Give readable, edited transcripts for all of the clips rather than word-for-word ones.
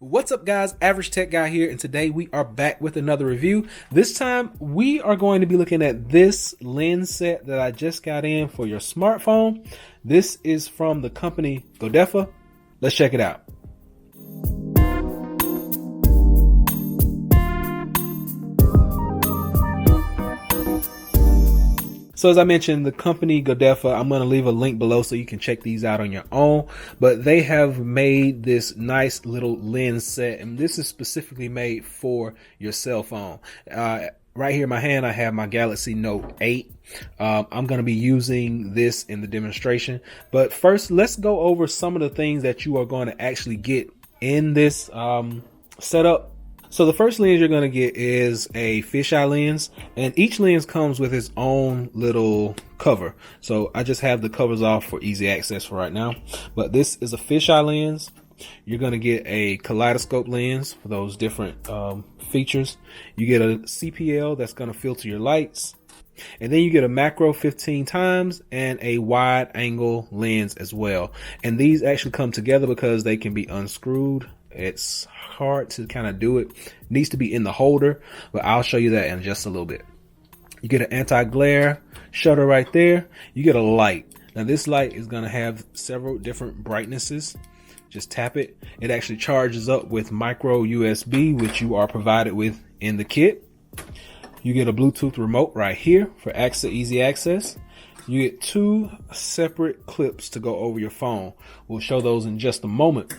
What's up, guys? Average Tech Guy here, and today we are back with another review. This time we are going to be looking at this lens set that I just got in for your smartphone. This is from the company Godefa. Let's check it out. So as I mentioned, the company Godefa, I'm going to leave a link below so you can check these out on your own. But they have made this nice little lens set, and this is specifically made for your cell phone. Right here in my hand, I have my Galaxy Note 8. I'm going to be using this in the demonstration. But first, let's go over some of the things that you are going to actually get in this setup. So the first lens you're going to get is a fisheye lens, and each lens comes with its own little cover. So I just have the covers off for easy access for right now. But this is a fisheye lens. You're going to get a kaleidoscope lens for those different features. You get a CPL that's going to filter your lights. And then you get a macro 15 times and a wide angle lens as well. And these actually come together because they can be unscrewed. It's hard to kind of do it. Needs to be in the holder, but I'll show you that in just a little bit. You get an anti-glare shutter right there. You get a light. Now this light is going to have several different brightnesses. Just tap it. It actually charges up with micro USB, which you are provided with in the kit. You get a Bluetooth remote right here for easy access. You get two separate clips to go over your phone. We'll show those in just a moment.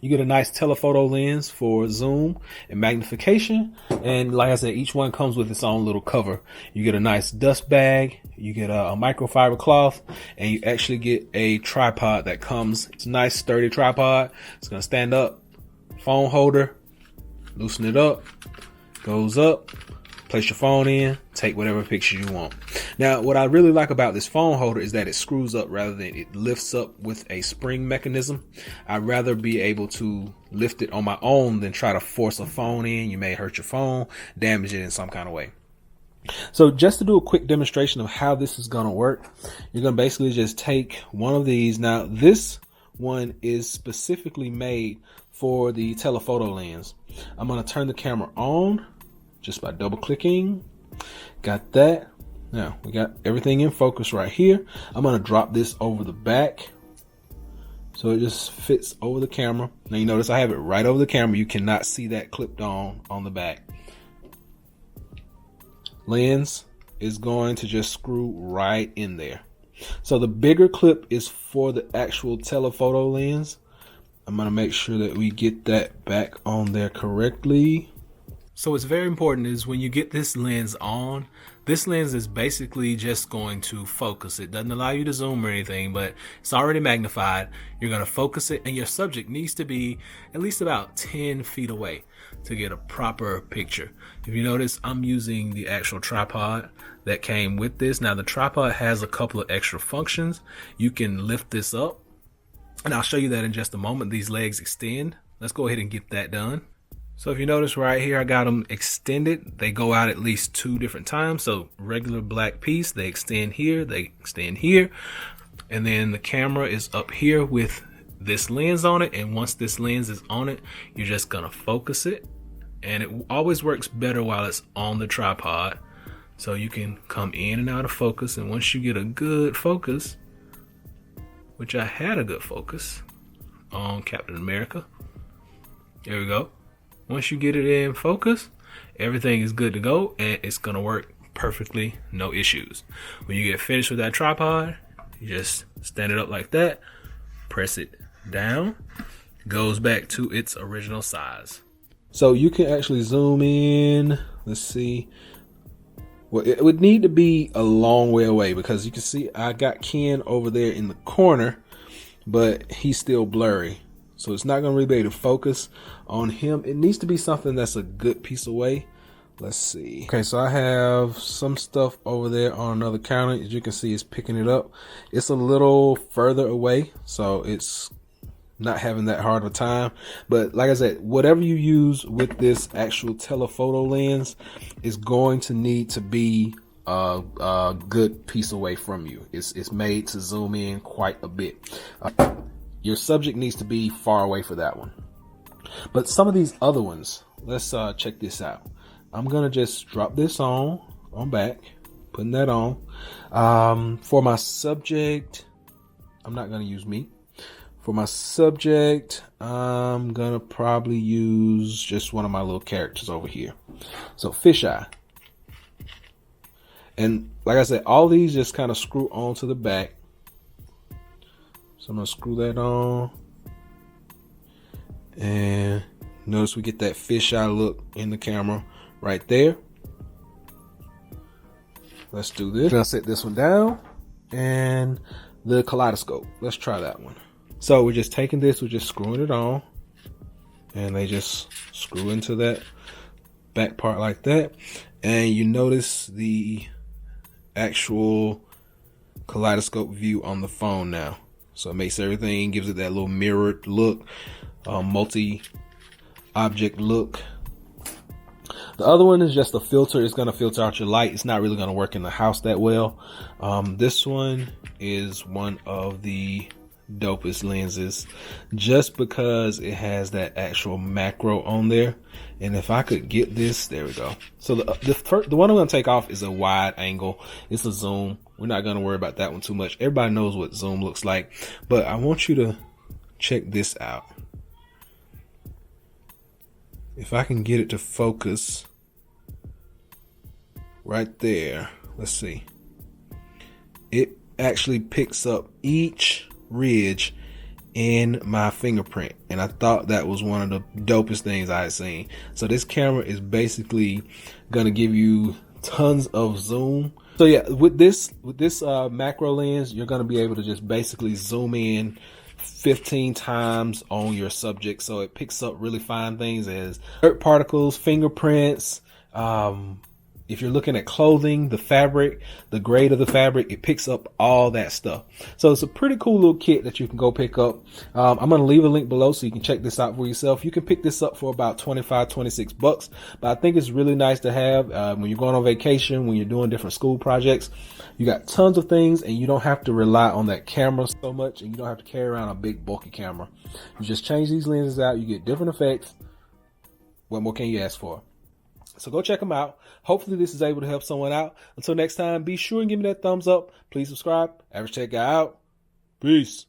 You get a nice telephoto lens for zoom and magnification. And like I said, each one comes with its own little cover. You get a nice dust bag. You get a microfiber cloth, and you actually get a tripod that comes. It's a nice sturdy tripod. It's going to stand up. Phone holder. Loosen it up. Goes up. Place your phone in, take whatever picture you want. Now, what I really like about this phone holder is that it screws up rather than it lifts up with a spring mechanism. I'd rather be able to lift it on my own than try to force a phone in. You may hurt your phone, damage it in some kind of way. So just to do a quick demonstration of how this is going to work, you're going to basically just take one of these. Now, this one is specifically made for the telephoto lens. I'm going to turn the camera on just by double clicking. Got that. Now we got everything in focus right here. I'm going to drop this over the back so it just fits over the camera. Now you notice I have it right over the camera. You cannot see that clipped on the back. Lens is going to just screw right in there. So the bigger clip is for the actual telephoto lens. I'm going to make sure that we get that back on there correctly. So what's very important is when you get this lens on, this lens is basically just going to focus. It doesn't allow you to zoom or anything, but it's already magnified. You're going to focus it, and your subject needs to be at least about 10 feet away to get a proper picture. If you notice, I'm using the actual tripod that came with this. Now the tripod has a couple of extra functions. You can lift this up, and I'll show you that in just a moment. These legs extend. Let's go ahead and get that done. So if you notice right here, I got them extended. They go out at least 2 different times. So regular black piece, they extend here, they extend here. And then the camera is up here with this lens on it. And once this lens is on it, you're just gonna focus it. And it always works better while it's on the tripod. So you can come in and out of focus. And once you get a good focus, which I had a good focus on Captain America. There we go. Once you get it in focus, everything is good to go, and it's going to work perfectly, no issues. When you get finished with that tripod, you just stand it up like that, press it down, goes back to its original size. So you can actually zoom in. Let's see. Well, it would need to be a long way away because you can see I got Ken over there in the corner, but he's still blurry. So it's not going to really be able to focus on him. It needs to be something that's a good piece away. Let's see. Okay, so I have some stuff over there on another counter. As you can see, it's picking it up. It's a little further away, so it's not having that hard of a time. But like I said, whatever you use with this actual telephoto lens is going to need to be a good piece away from you. It's made to zoom in quite a bit. Your subject needs to be far away for that one. But some of these other ones, let's check this out. I'm gonna just drop this on back, putting that on. For my subject, I'm not gonna use me. For my subject, I'm gonna probably use just one of my little characters over here. So fisheye. And like I said, all these just kind of screw onto the back. So I'm gonna screw that on. And notice we get that fisheye look in the camera right there. Let's do this. I'm gonna set this one down. And the kaleidoscope. Let's try that one. So we're just taking this, we're just screwing it on, and they just screw into that back part like that. And you notice the actual kaleidoscope view on the phone now. So it makes everything, gives it that little mirrored look, multi-object look. The other one is just a filter. It's going to filter out your light. It's not really going to work in the house that well. This one is one of the dopest lenses just because it has that actual macro on there. And if I could get this, there we go. So the one I'm going to take off is a wide angle. It's a zoom. We're not going to worry about that one too much. Everybody knows what zoom looks like, but I want you to check this out. If I can get it to focus right there, let's see. It actually picks up each ridge in my fingerprint, and I thought that was one of the dopest things I had seen. So this camera is basically gonna give you tons of zoom. So yeah, with this macro lens, you're gonna be able to just basically zoom in 15 times on your subject, so it picks up really fine things as dirt particles, fingerprints. If you're looking at clothing, the fabric, the grade of the fabric, it picks up all that stuff. So it's a pretty cool little kit that you can go pick up. I'm going to leave a link below so you can check this out for yourself. You can pick this up for about 25, 26 bucks, but I think it's really nice to have when you're going on vacation, when you're doing different school projects. You got tons of things and you don't have to rely on that camera so much, and you don't have to carry around a big bulky camera. You just change these lenses out, you get different effects. What more can you ask for? So go check them out. Hopefully this is able to help someone out. Until next time, be sure and give me that thumbs up. Please subscribe. Average Tech Guy out. Peace.